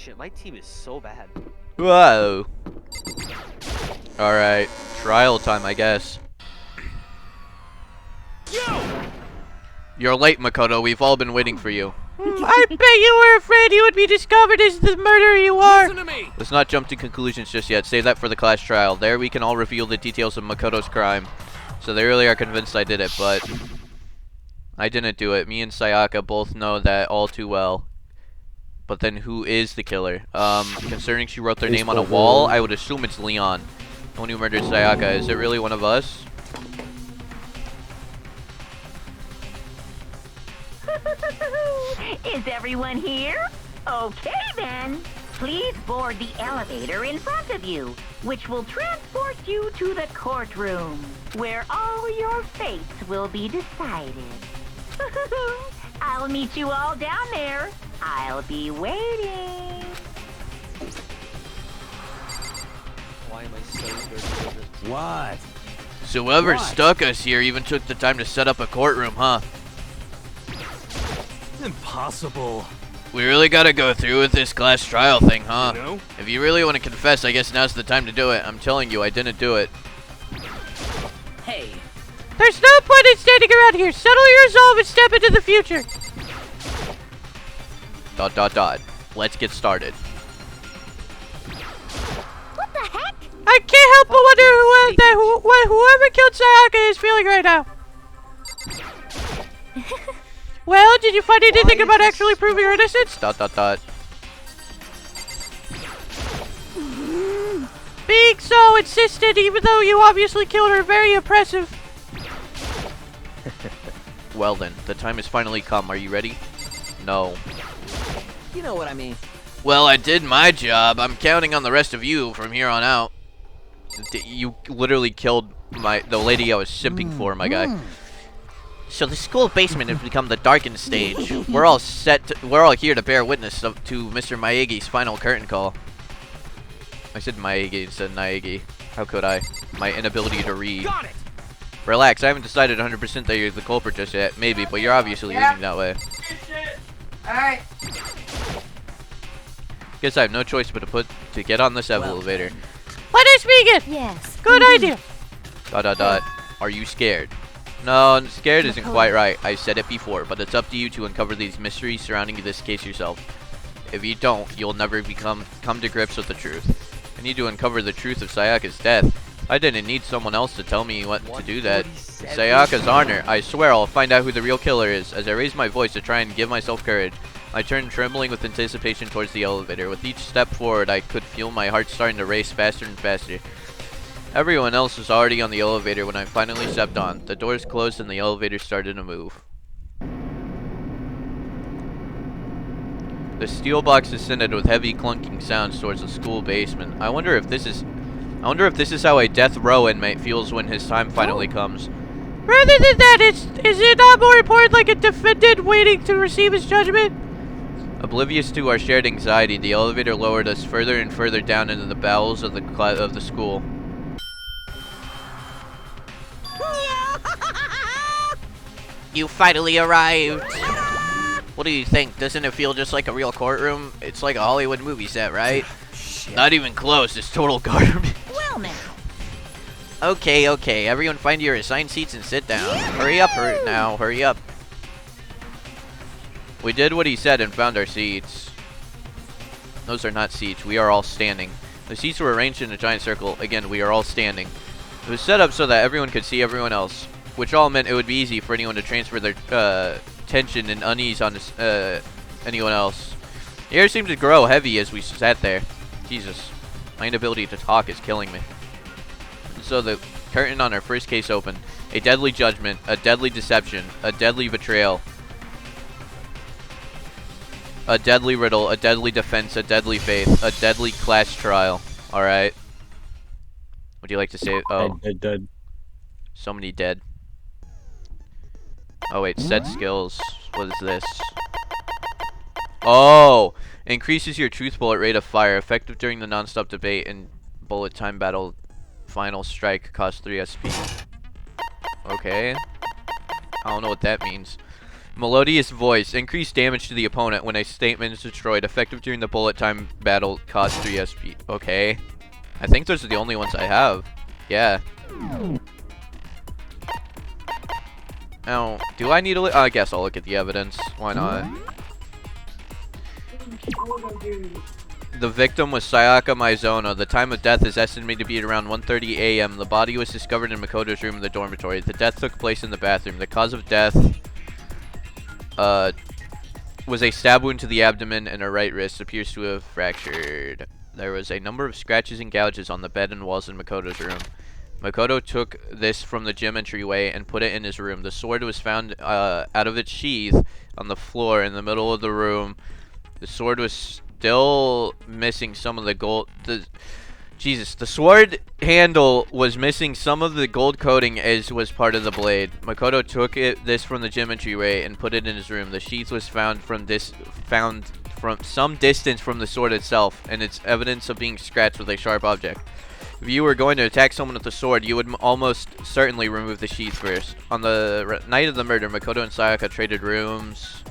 shit, my team is so bad. Whoa. Alright, trial time, I guess. You're late, Makoto. We've all been waiting for you. I bet you were afraid you would be discovered as the murderer you are. Listen to me. Let's not jump to conclusions just yet. Save that for the class trial. There we can all reveal the details of Makoto's crime. So they really are convinced I did it, but I didn't do it. Me and Sayaka both know that all too well. But then who is the killer? Considering she wrote their name on a wall, I would assume it's Leon. The one who murdered Sayaka. Is it really one of us? Is everyone here? Okay then. Please board the elevator in front of you, which will transport you to the courtroom, where all your fates will be decided. I'll meet you all down there. I'll be waiting. Why am I so dirty with this? What? So whoever What? stuck us here even took the time to set up a courtroom, huh? Impossible. We really gotta go through with this class trial thing, huh? You know? If you really want to confess, I guess now's the time to do it. I'm telling you, I didn't do it. Hey. There's no point in standing around here. Settle your resolve and step into the future. ... Let's get started. What the heck? I can't help but wonder what whoever killed Sayaka is feeling right now. Well, did you find anything about actually proving her innocence? ... Being so insistent, even though you obviously killed her, very impressive. Well then, the time has finally come. Are you ready? No. You know what I mean. Well, I did my job. I'm counting on the rest of you from here on out. You literally killed the lady I was simping for, my guy. So the school basement has become the darkened stage. We're all here to bear witness to Mr. Miegi's final curtain call. I said Miegi instead of Naegi. How could I? My inability to read. Got it. Relax, I haven't decided 100% that you're the culprit just yet. Maybe, but you're obviously leaning that way. Alright. Guess I have no choice but to get on this elevator. Let us begin! Yes. Good idea! ... Are you scared? No, scared isn't quite right. I said it before, but it's up to you to uncover these mysteries surrounding this case yourself. If you don't, you'll never come to grips with the truth. I need to uncover the truth of Sayaka's death. I didn't need someone else to tell me what to do that. Sayaka's honor. I swear I'll find out who the real killer is. As I raise my voice to try and give myself courage, I turned trembling with anticipation towards the elevator. With each step forward, I could feel my heart starting to race faster and faster. Everyone else was already on the elevator when I finally stepped on. The doors closed and the elevator started to move. The steel box descended with heavy clunking sounds towards the school basement. I wonder if this is how a death row inmate feels when his time finally comes. Rather than that, is it not more important like a defendant waiting to receive his judgment? Oblivious to our shared anxiety, the elevator lowered us further and further down into the bowels of the school. You finally arrived! What do you think? Doesn't it feel just like a real courtroom? It's like a Hollywood movie set, right? Shit. Not even close, it's total garbage. Well now. Okay, everyone find your assigned seats and sit down. Hurry up, hurry up. We did what he said and found our seats. Those are not seats, we are all standing. The seats were arranged in a giant circle. Again, we are all standing. It was set up so that everyone could see everyone else, which all meant it would be easy for anyone to transfer their tension and unease on anyone else. The air seemed to grow heavy as we sat there. Jesus, my inability to talk is killing me. So the curtain on our first case opened. A deadly judgment, a deadly deception, a deadly betrayal, a deadly riddle, a deadly defense, a deadly faith, a deadly class trial. Alright. Would you like to say? Oh. Dead. So many dead. Oh wait, set skills. What is this? Oh! Increases your truth bullet rate of fire. Effective during the non-stop debate and bullet time battle. Final strike. Cost 3 SP. Okay. I don't know what that means. Melodious voice. Increased damage to the opponent when a statement is destroyed. Effective during the bullet time battle. Cost 3 SP. Okay. I think those are the only ones I have. Yeah. Now, do I need to I guess I'll look at the evidence. Why not? The victim was Sayaka Mizono. The time of death is estimated to be at around 1:30 a.m. The body was discovered in Makoto's room in the dormitory. The death took place in the bathroom. The cause of death was a stab wound to the abdomen and her right wrist appears to have fractured. There was a number of scratches and gouges on the bed and walls in Makoto's room. Makoto took this from the gym entryway and put it in his room. The sword was found out of its sheath on the floor in the middle of the room. The sword was still missing some of the gold. The sword handle was missing some of the gold coating as was part of the blade. Makoto took this from the gym entryway and put it in his room. The sheath was found from some distance from the sword itself, and it's evidence of being scratched with a sharp object. If you were going to attack someone with the sword, you would almost certainly remove the sheath first. On the night of the murder, Makoto and Sayaka traded rooms.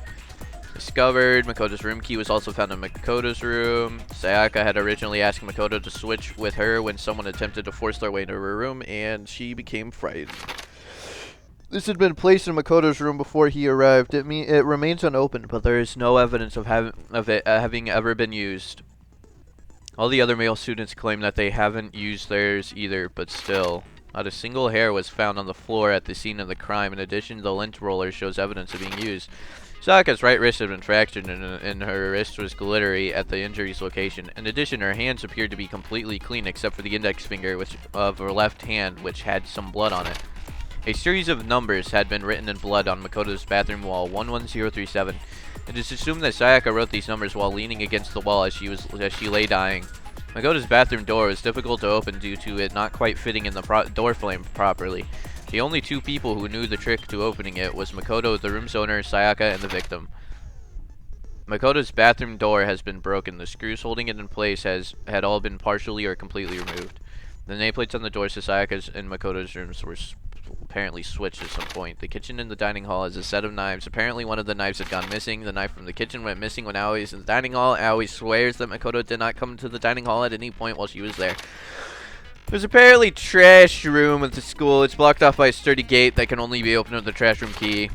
Discovered. Makoto's room key was also found in Makoto's room. Sayaka had originally asked Makoto to switch with her when someone attempted to force their way into her room, and she became frightened. This had been placed in Makoto's room before he arrived. It remains unopened, but there is no evidence of it having ever been used. All the other male students claim that they haven't used theirs either, but still. Not a single hair was found on the floor at the scene of the crime. In addition, the lint roller shows evidence of being used. Sayaka's right wrist had been fractured and her wrist was glittery at the injury's location. In addition, her hands appeared to be completely clean except for the index finger of her left hand, which had some blood on it. A series of numbers had been written in blood on Makoto's bathroom wall, 11037. It is assumed that Sayaka wrote these numbers while leaning against the wall as she lay dying. Makoto's bathroom door was difficult to open due to it not quite fitting in the door frame properly. The only two people who knew the trick to opening it was Makoto, the room's owner, Sayaka, and the victim. Makoto's bathroom door has been broken. The screws holding it in place had all been partially or completely removed. The nameplates on the doors to Sayaka's and Makoto's rooms were apparently switched at some point. The kitchen and the dining hall has a set of knives. Apparently one of the knives had gone missing. The knife from the kitchen went missing when Aoi was in the dining hall. Aoi swears that Makoto did not come to the dining hall at any point while she was there. There's apparently trash room at the school. It's blocked off by a sturdy gate that can only be opened with the trash room key.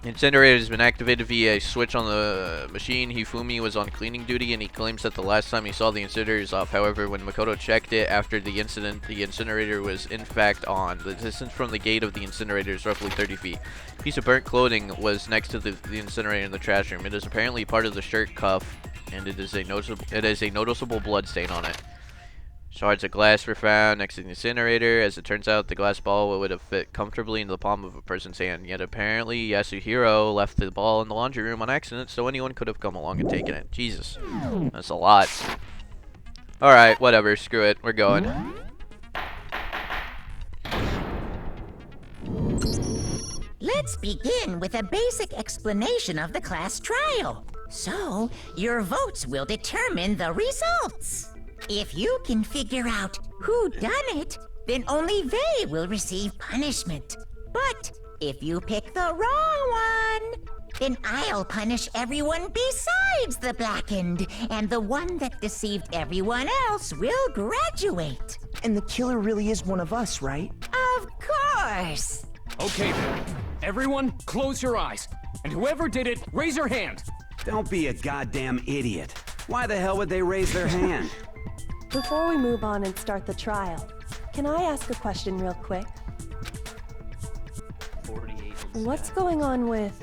The incinerator has been activated via a switch on the machine. Hifumi was on cleaning duty and he claims that the last time he saw the incinerator is off. However, when Makoto checked it after the incident, the incinerator was in fact on. The distance from the gate of the incinerator is roughly 30 feet. A piece of burnt clothing was next to the incinerator in the trash room. It is apparently part of the shirt cuff and it is a noticeable blood stain on it. Shards of glass were found next to the incinerator. As it turns out, the glass ball would have fit comfortably into the palm of a person's hand. Yet apparently, Yasuhiro left the ball in the laundry room on accident, so anyone could have come along and taken it. Jesus. That's a lot. Alright, whatever. Screw it. We're going. Let's begin with a basic explanation of the class trial. So, your votes will determine the results. If you can figure out who done it, then only they will receive punishment. But if you pick the wrong one, then I'll punish everyone besides the blackened, and the one that deceived everyone else will graduate. And the killer really is one of us, right? Of course. Okay then. Everyone, close your eyes. And whoever did it, raise your hand. Don't be a goddamn idiot. Why the hell would they raise their hand? Before we move on and start the trial, can I ask a question real quick? 48. What's going on with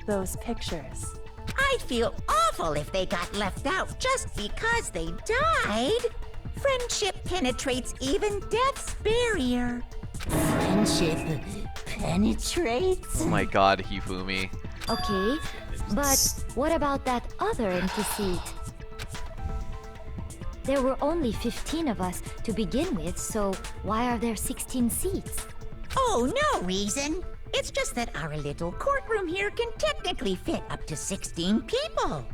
those pictures? I'd feel awful if they got left out just because they died. Friendship penetrates even death's barrier. Friendship penetrates? Oh my god, Hifumi. Okay, but what about that other empty seat? There were only 15 of us to begin with, so why are there 16 seats? Oh, no reason. It's just that our little courtroom here can technically fit up to 16 people.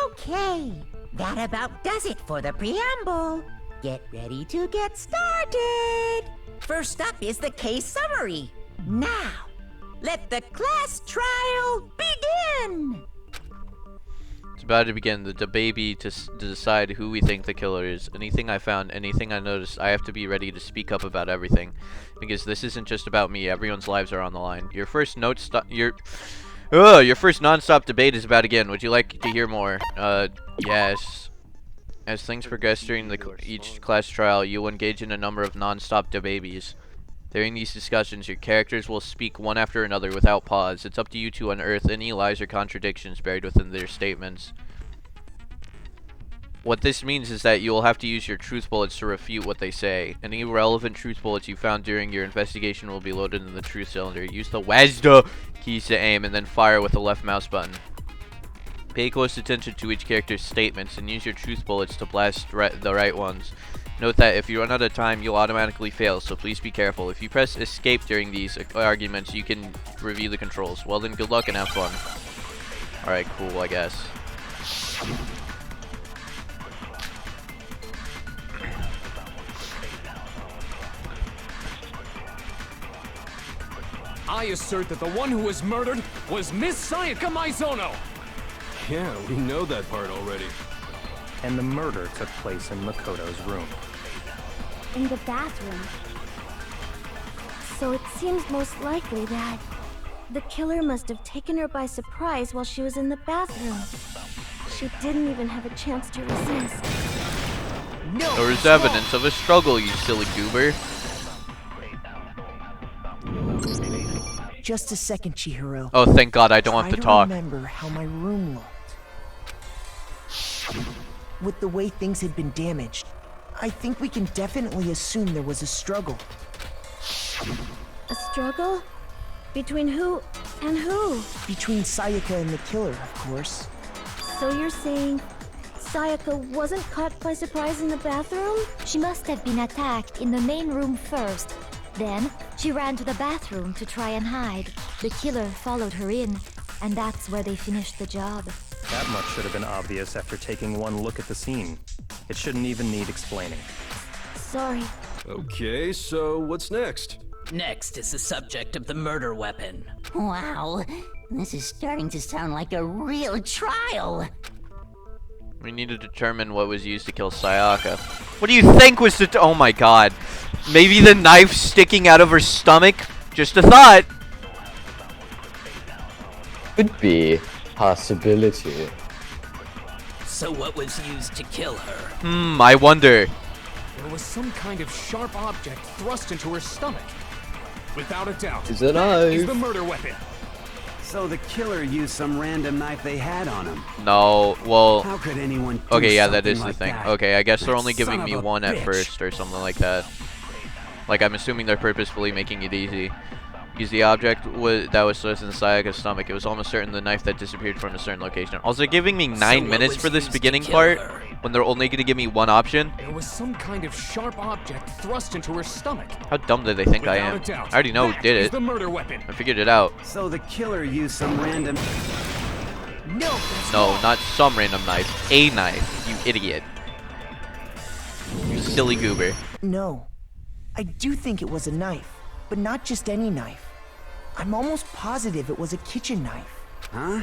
Okay, that about does it for the preamble. Get ready to get started. First up is the case summary. Now, let the class trial begin! It's about to begin the debate to decide who we think the killer is. Anything I found, anything I noticed, I have to be ready to speak up about everything. Because this isn't just about me, everyone's lives are on the line. Your first non-stop debate is about to begin. Would you like to hear more? Yes. As things progress during each class trial, you will engage in a number of non-stop debates. During these discussions, your characters will speak one after another without pause. It's up to you to unearth any lies or contradictions buried within their statements. What this means is that you will have to use your truth bullets to refute what they say. Any relevant truth bullets you found during your investigation will be loaded in the truth cylinder. Use the WASD keys to aim and then fire with the left mouse button. Pay close attention to each character's statements and use your truth bullets to blast the right ones. Note that if you run out of time, you'll automatically fail, so please be careful. If you press escape during these arguments, you can review the controls. Well then, good luck and have fun. Alright, cool, I guess. I assert that the one who was murdered was Miss Sayaka Maizono! Yeah, we know that part already. And the murder took place in Makoto's room. In the bathroom. So it seems most likely that the killer must have taken her by surprise while she was in the bathroom. She didn't even have a chance to resist. No, there is evidence of a struggle, you silly goober. Just a second, Chihiro. Oh, thank God I don't have to talk. Remember how my room looked. With the way things had been damaged, I think we can definitely assume there was a struggle. A struggle? Between who and who? Between Sayaka and the killer, of course. So you're saying Sayaka wasn't caught by surprise in the bathroom? She must have been attacked in the main room first. Then, she ran to the bathroom to try and hide. The killer followed her in, and that's where they finished the job. That much should have been obvious after taking one look at the scene. It shouldn't even need explaining. Sorry. Okay, so what's next? Next is the subject of the murder weapon. Wow, this is starting to sound like a real trial. We need to determine what was used to kill Sayaka. What do you think was the... Oh my God. Maybe the knife sticking out of her stomach? Just a thought. Could be. Possibility. So what was used to kill her? I wonder. There was some kind of sharp object thrust into her stomach. Without a doubt, Is it that is knife? the murder weapon. So the killer used some random knife they had on him. No, well... How could anyone do okay, yeah, that is something the like thing. that? Okay, I guess they're That only giving son me of a one at bitch. first or something like that. Like, I'm assuming they're purposefully making it easy. Because the object that was thrust in Sayaka's stomach, it was almost certain the knife that disappeared from a certain location. Also, giving me 9 minutes for this beginning part, when they're only going to give me one option. There was some kind of sharp object thrust into her stomach. How dumb do they think I am? Without a doubt, I already know who that did is it. the murder weapon. I figured it out. So the killer used some random... No, that's No, wrong. not some random knife. A knife, you idiot. You silly goober. No. I do think it was a knife, but not just any knife. I'm almost positive it was a kitchen knife. Huh?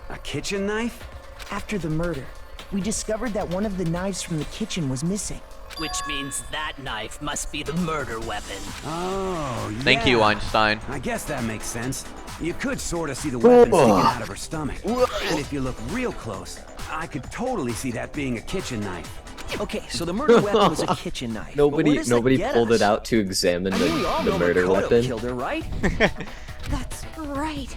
A kitchen knife? After the murder, we discovered that one of the knives from the kitchen was missing. Which means that knife must be the murder weapon. Oh, yeah. Thank you, Einstein. I guess that makes sense. You could sort of see the weapon sticking out of her stomach. And if you look real close, I could totally see that being a kitchen knife. Okay, so the murder weapon was a kitchen knife. But where Nobody does that nobody get pulled us? it out to examine I mean, we all the know murder Makoto weapon. killed her, right? That's right.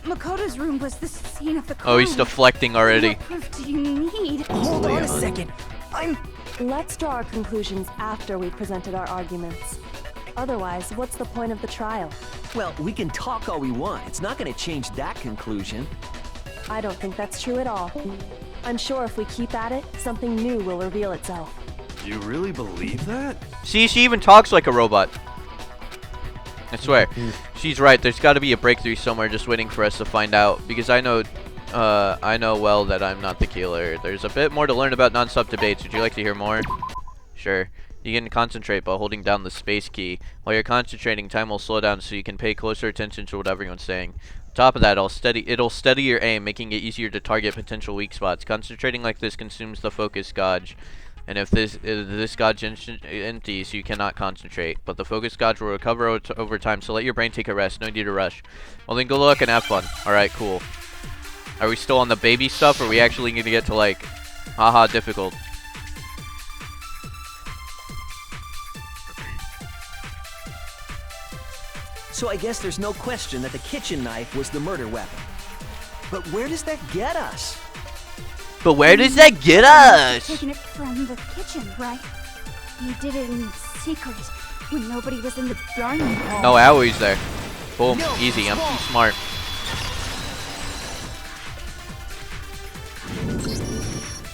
Makoto's room was the scene of the crime. Oh, he's deflecting already. What proof do you need? Hold on a second. Let's draw our conclusions after we've presented our arguments. Otherwise, what's the point of the trial? Well, we can talk all we want. It's not going to change that conclusion. I don't think that's true at all. I'm sure if we keep at it, something new will reveal itself. You really believe that? See, she even talks like a robot. I swear. She's right. There's got to be a breakthrough somewhere just waiting for us to find out. Because I know well that I'm not the killer. There's a bit more to learn about non-sub debates. Would you like to hear more? Sure. You can concentrate by holding down the space key. While you're concentrating, time will slow down so you can pay closer attention to what everyone's saying. On top of that, it'll steady your aim, making it easier to target potential weak spots. Concentrating like this consumes the focus gauge. And if this gauge empties, you cannot concentrate. But the focus gauge will recover over time, so let your brain take a rest. No need to rush. Well, then good luck and have fun. Alright, cool. Are we still on the baby stuff, or are we actually going to get to, like, haha, difficult? So I guess there's no question that the kitchen knife was the murder weapon. But where does that get us? But where does that get us? Taking it from the kitchen, right? You did it in secret when nobody was in the dining hall. No, Aoi's there. Boom, easy. I'm too smart.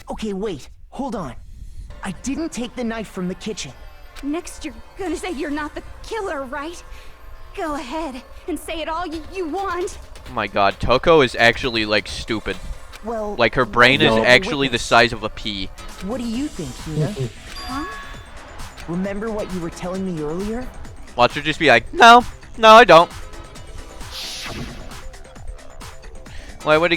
Okay, wait. Hold on. I didn't take the knife from the kitchen. Next, you're gonna say you're not the killer, right? Go ahead and say it all you want. Oh my god, Toko is actually, like, stupid. Well, like, her brain is actually the size of a pea. What do you think, Hina? Huh? Remember what you were telling me earlier? Watch her just be like, no, I don't. Well, I wanted to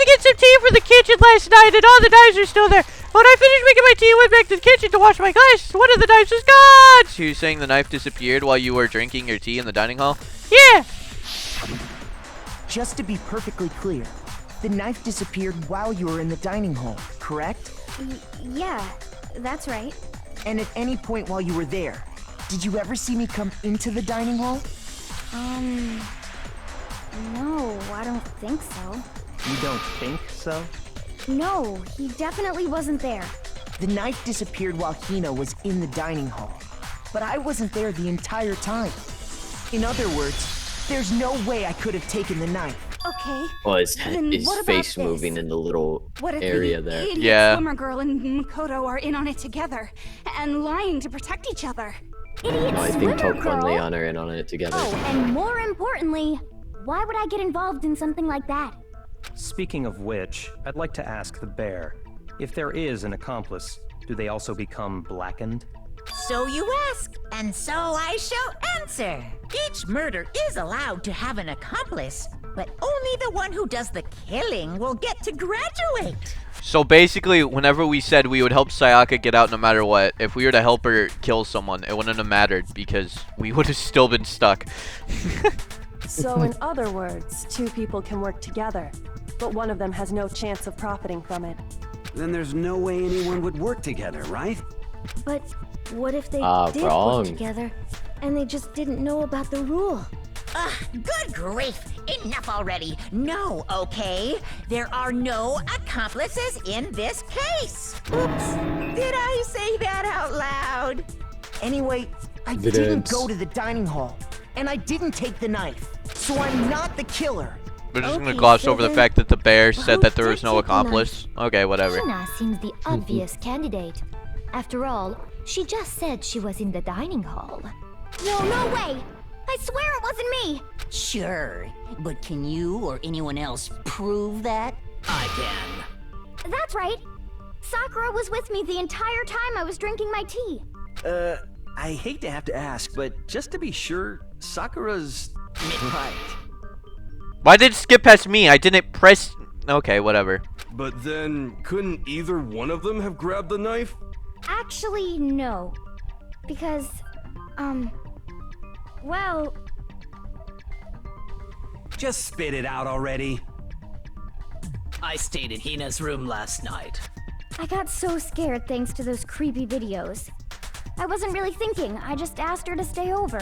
get some tea for the kitchen last night, and all the knives are still there. When I finished making my tea, I went back to the kitchen to wash my glass. One of the knives is gone. So you're saying the knife disappeared while you were drinking your tea in the dining hall? Yeah. Just to be perfectly clear, the knife disappeared while you were in the dining hall, correct? Yeah, that's right. And at any point while you were there, did you ever see me come into the dining hall? No, I don't think so. You don't think so? No, he definitely wasn't there. The knife disappeared while Hina was in the dining hall, but I wasn't there the entire time. In other words, there's no way I could have taken the knife. Okay. Oh, his what face about moving in the little what if area the there. idiot Yeah. swimmer girl and Makoto are in on it together and lying to protect each other? Idiot No, I think swimmer Toko and girl? Leon are in on it together. Oh, and more importantly, why would I get involved in something like that? Speaking of which, I'd like to ask the bear, if there is an accomplice, do they also become blackened? So you ask, and so I shall answer. Each murder is allowed to have an accomplice, but only the one who does the killing will get to graduate. So basically, whenever we said we would help Sayaka get out no matter what, if we were to help her kill someone, it wouldn't have mattered because we would have still been stuck. So in other words, two people can work together, but one of them has no chance of profiting from it. Then there's no way anyone would work together, right? But what if they did wrong. work together, and they just didn't know about the rule? Good grief! Enough already! No, okay? There are no accomplices in this case! Oops! Did I say that out loud? Anyway, I didn't go to the dining hall, and I didn't take the knife, so I'm not the killer. We're just gonna Okay, gloss so over the then, fact that the bear said who that there did was no take the knife? accomplice. Okay, whatever. Hina seems the obvious candidate. After all, she just said she was in the dining hall. No way! I swear it wasn't me! Sure, but can you or anyone else prove that? I can. That's right. Sakura was with me the entire time I was drinking my tea. I hate to have to ask, but just to be sure, Sakura's right. Why did it skip past me? I didn't press... Okay, whatever. But then, couldn't either one of them have grabbed the knife? Actually, no. Because, well... Just spit it out already. I stayed in Hina's room last night. I got so scared thanks to those creepy videos. I wasn't really thinking, I just asked her to stay over.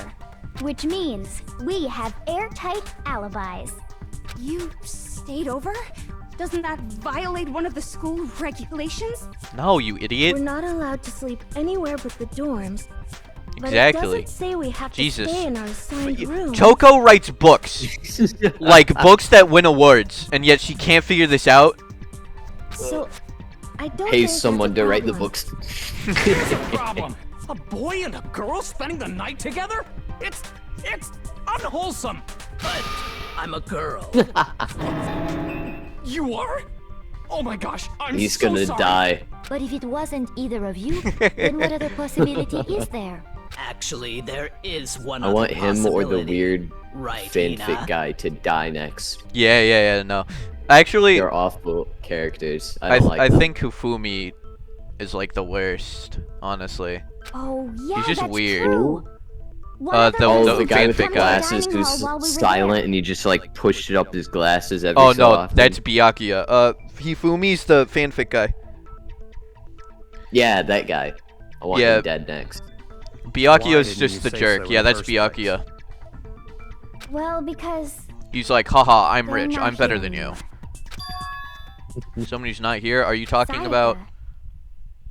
Which means we have airtight alibis. You stayed over? Doesn't that violate one of the school regulations? No, you idiot. We're not allowed to sleep anywhere but the dorms. But Exactly. it doesn't say we have Jesus. to stay in our assigned room. Toko writes books. Like, books that win awards. And yet she can't figure this out. So, I don't Pays think someone that's to a write the problem. books. Here's the problem. A boy and a girl spending the night together? It's unwholesome. But I'm a girl. You are? Oh my gosh, I'm He's so gonna sorry. die. But if it wasn't either of you, then what other possibility is there? Actually, there is one I other want him or the possibility. weird Right, fanfic Ina? guy to die next. Yeah, no. Actually, They're awful characters. I don't like I them. think Hifumi is like the worst, honestly. Oh, yeah, He's just that's weird. true. the guy with the fanfic glasses dining hall who's while we were silent and he just like pushed it up his glasses every Oh so no, often. that's Byakuya. Hifumi's the fanfic guy. Yeah, that guy. I want Yeah. him dead next. Byakuya's didn't just you the say jerk. so Yeah, in the that's first place? Byakuya. Well, because He's like, haha, I'm They're rich. not I'm better here than you. anymore. Somebody's not here. Are you talking Sayaka. about?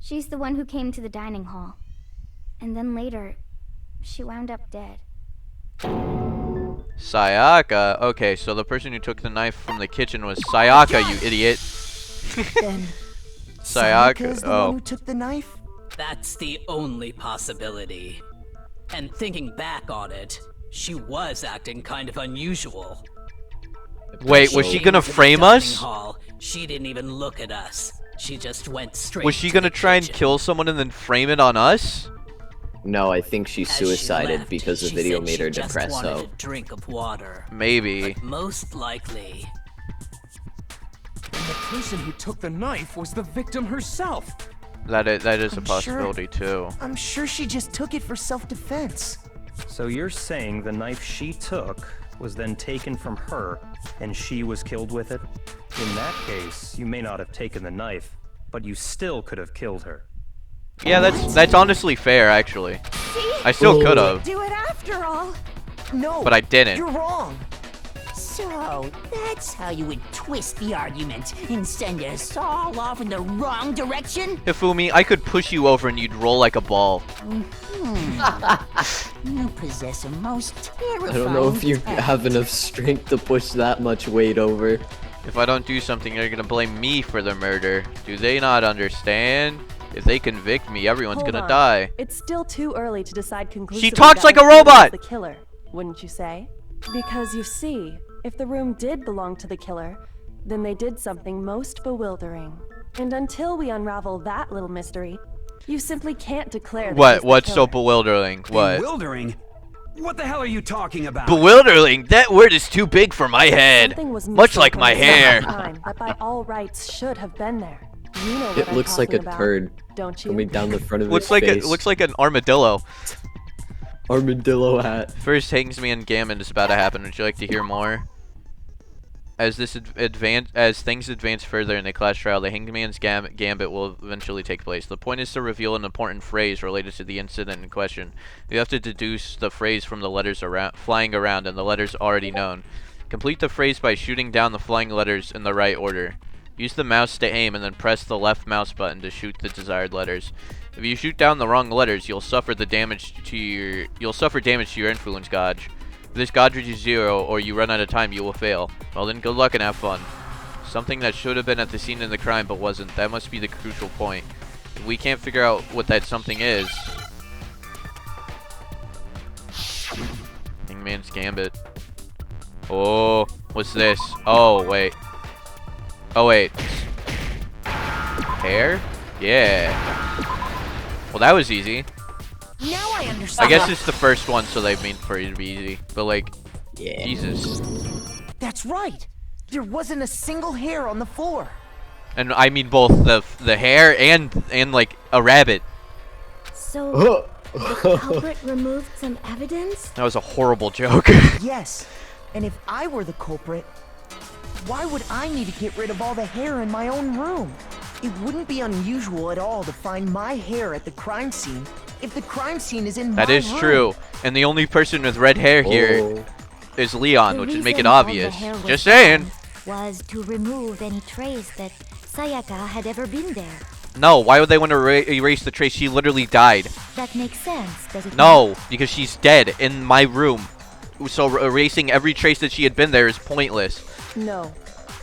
She's the one who came to the dining hall. And then later, she wound up dead. Sayaka. Okay, so the person who took the knife from the kitchen was Sayaka, you idiot. Then Sayaka. Sayaka is the one Oh. who took the knife? That's the only possibility. And thinking back on it, she was acting kind of unusual. Wait, was she gonna Into the frame dining us? hall, she didn't even look at us. She just went straight. Was she to gonna the try and kitchen. kill someone and then frame it on us? No, I think she As she suicided left, because the she video said made she her just depressed. wanted So a drink of water. Maybe. But most likely, And the person who took the knife was the victim herself. That is a I'm possibility too. I'm sure she just took it for self-defense. So you're saying the knife she took was then taken from her, and she was killed with it? In that case, you may not have taken the knife, but you still could have killed her. Yeah, that's honestly fair, actually. I still could have, Do it after all. No, but I didn't. you're wrong. So, that's how you would twist the argument and send us all off in the wrong direction? Hifumi, I could push you over and you'd roll like a ball. You possess a most terrifying I don't know if you talent. have enough strength to push that much weight over. If I don't do something, they're gonna blame me for the murder. Do they not understand? If they convict me, everyone's Hold gonna on. die. It's still too early to decide conclusively. talks that like a Hifumi was robot! The killer, wouldn't you say? Because you see, if the room did belong to the killer, then they did something most bewildering. And until we unravel that little mystery, you simply can't declare. that he's the What's so killer. bewildering? What? Bewildering? What the hell are you talking about? Bewildering? That word is too big for my head. Something was Much missing like from my the set hair. of time that by all rights should have been there. You know what It I'm looks like a talking about, turd don't you? coming down the front of Looks his like face. looks like an armadillo. Armadillo hat. First Hangsman Gambit is about to happen. Would you like to hear more? As things advance further in the class trial, the Hangman's Gambit will eventually take place. The point is to reveal an important phrase related to the incident in question. You have to deduce the phrase from the letters flying around and the letters already known. Complete the phrase by shooting down the flying letters in the right order. Use the mouse to aim and then press the left mouse button to shoot the desired letters. If you shoot down the wrong letters, you'll suffer damage to your influence gauge. If this gauge reaches 0 or you run out of time, you will fail. Well then, good luck and have fun. Something that should have been at the scene of the crime but wasn't. That must be the crucial point. If we can't figure out what that something is... Hangman's Gambit. Oh, what's this? Oh, wait. Oh, wait. Hair? Yeah. Well, that was easy. Now I understand. I guess it's the first one, so they mean for it to be easy. But, like, yeah. Jesus. That's right. There wasn't a single hair on the floor. And I mean both the hair and like a rabbit. So, the culprit removed some evidence? That was a horrible joke. Yes. And if I were the culprit, why would I need to get rid of all the hair in my own room? It wouldn't be unusual at all to find my hair at the crime scene if the crime scene is in my room. That is true. And the only person with red hair here is Leon, which would make it obvious. Just saying. Was to remove any trace that Sayaka had ever been there. No, why would they want to erase the trace? She literally died. That makes sense, does it No, because she's dead in my room. So erasing every trace that she had been there is pointless. No.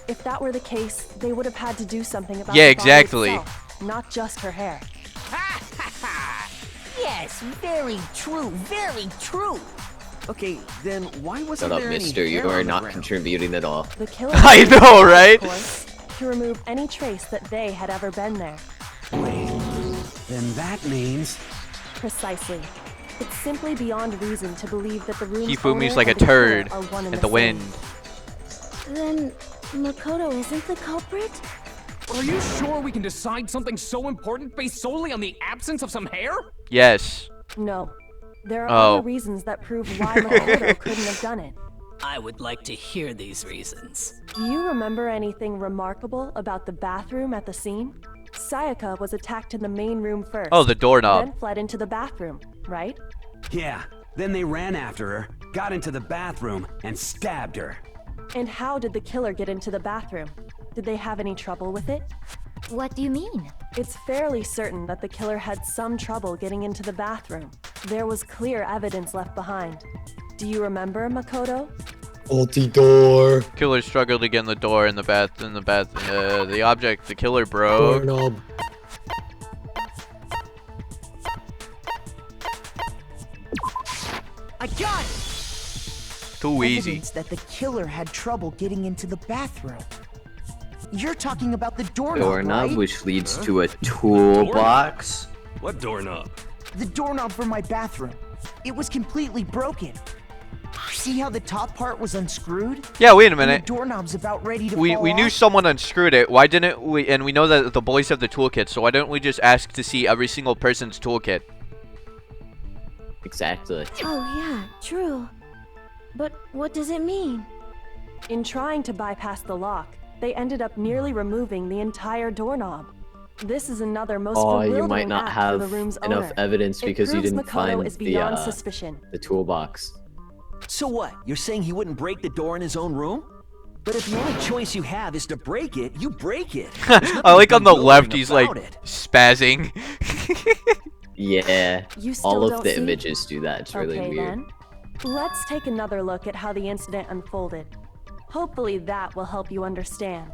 If that were the case, they would have had to do something about Yeah, the body exactly. itself, not just her hair. Yes, very true, very true. Okay, then why wasn't Shut up, there any mister. You hair are on the not ground? contributing at all. The killer I know, right? of course, to remove any trace that they had ever been there. Wait, then that means... Precisely. It's simply beyond reason to believe that the room's Kifumi's owner like a and the killer turd are one and in the same. wind. Then Makoto isn't the culprit? Are you sure we can decide something so important based solely on the absence of some hair? Yes. No. There are Oh. other reasons that prove why Makoto couldn't have done it. I would like to hear these reasons. Do you remember anything remarkable about the bathroom at the scene? Sayaka was attacked in the main room first. Oh, the doorknob. Then fled into the bathroom, right? Yeah, then they ran after her, got into the bathroom, and stabbed her. And how did the killer get into the bathroom? Did they have any trouble with it? What do you mean? It's fairly certain that the killer had some trouble getting into the bathroom. There was clear evidence left behind. Do you remember, Makoto? Faulty door. Killer struggled to get in the door in the the object the killer broke. Doorknob. I got it! Too easy. Evidence that the killer had trouble getting into the bathroom. You're talking about the doorknob, Doorknob, right? which leads to a toolbox. What doorknob? The doorknob for my bathroom. It was completely broken. See how the top part was unscrewed? Yeah, wait a And minute. the doorknob's about ready to We fall knew off. someone unscrewed it. Why didn't we? And we know that the boys have the toolkit, so why don't we just ask to see every single person's toolkit? Exactly. Oh yeah, true. But what does it mean? In trying to bypass the lock, they ended up nearly removing the entire doorknob. This is another most Oh, you bewildering might not act for have the room's enough owner. evidence It because you proves didn't Makoto find is beyond the suspicion. toolbox. So what? You're saying he wouldn't break the door in his own room? But if the only choice you have is to break it, you break it. I like on the left, bewildering he's like about it. spazzing. Yeah, You still all of don't the see? images do that. It's really Okay, weird. then. Let's take another look at how the incident unfolded. Hopefully that will help you understand.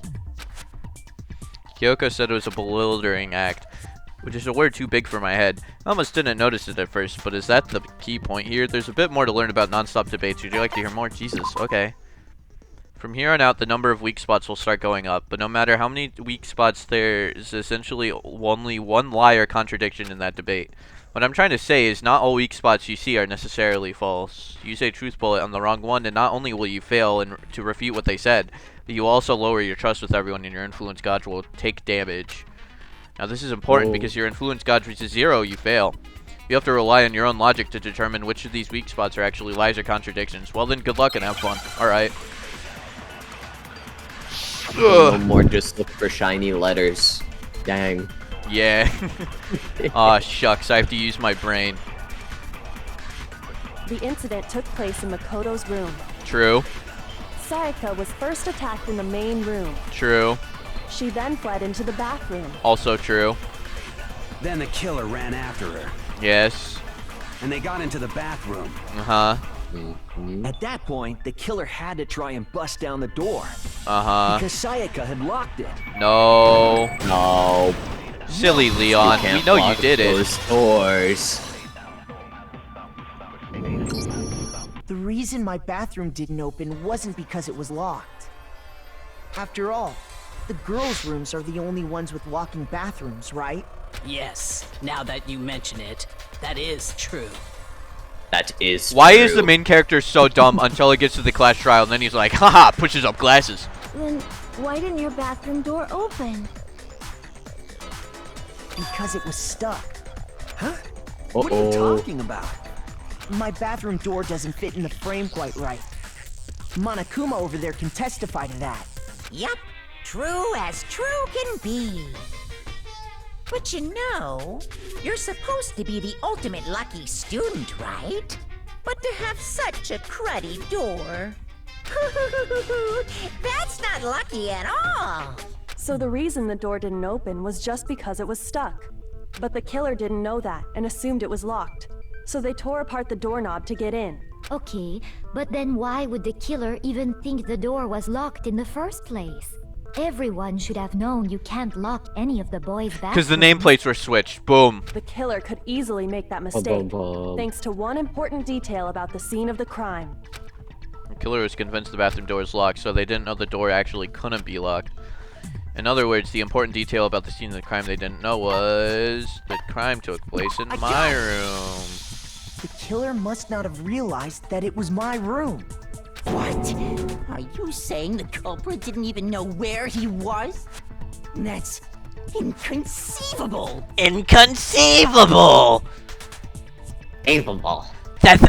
Kyoko said it was a bewildering act, which is a word too big for my head. I almost didn't notice it at first, but is that the key point here? There's a bit more to learn about non-stop debates. Would you like to hear more? Jesus, okay. From here on out, the number of weak spots will start going up, but no matter how many weak spots, there's essentially only one lie or contradiction in that debate. What I'm trying to say is not all weak spots you see are necessarily false. You say truth bullet on the wrong one, and not only will you fail to refute what they said, but you also lower your trust with everyone, and your influence gauge will take damage. Now this is important because your influence gauge reaches 0, you fail. You have to rely on your own logic to determine which of these weak spots are actually lies or contradictions. Well then, good luck and have fun. Alright. No more just look for shiny letters. Dang. Yeah. Aw, shucks, I have to use my brain. The incident took place in Makoto's room. True. Sayaka was first attacked in the main room. True. She then fled into the bathroom. Also true. Then the killer ran after her, Yes. and they got into the bathroom. Uh-huh. At that point, the killer had to try and bust down the door. Uh-huh. Because Sayaka had locked it. No. No. Silly Leon. You We can't know you lock did it. those doors. The reason my bathroom didn't open wasn't because it was locked. After all, the girls' rooms are the only ones with locking bathrooms, right? Yes, now that you mention it, that is true. That is Why true. is the main character so dumb until he gets to the class trial and then he's like, haha, pushes up glasses. Then why didn't your bathroom door open? Because it was stuck. Huh? What are you talking about? My bathroom door doesn't fit in the frame quite right. Monokuma over there can testify to that. Yup, true as true can be. But you know, you're supposed to be the ultimate lucky student, right? But to have such a cruddy door. That's not lucky at all. So the reason the door didn't open was just because it was stuck. But the killer didn't know that and assumed it was locked. So they tore apart the doorknob to get in. Okay, but then why would the killer even think the door was locked in the first place? Everyone should have known you can't lock any of the boys' bathrooms. Because the nameplates were switched. Boom. The killer could easily make that mistake, thanks to one important detail about the scene of the crime. The killer was convinced the bathroom door was locked, so they didn't know the door actually couldn't be locked. In other words, the important detail about the scene of the crime they didn't know was the crime took place in my room. The killer must not have realized that it was my room. What? Are you saying the culprit didn't even know where he was? That's inconceivable. Inconceivable! Capable. That's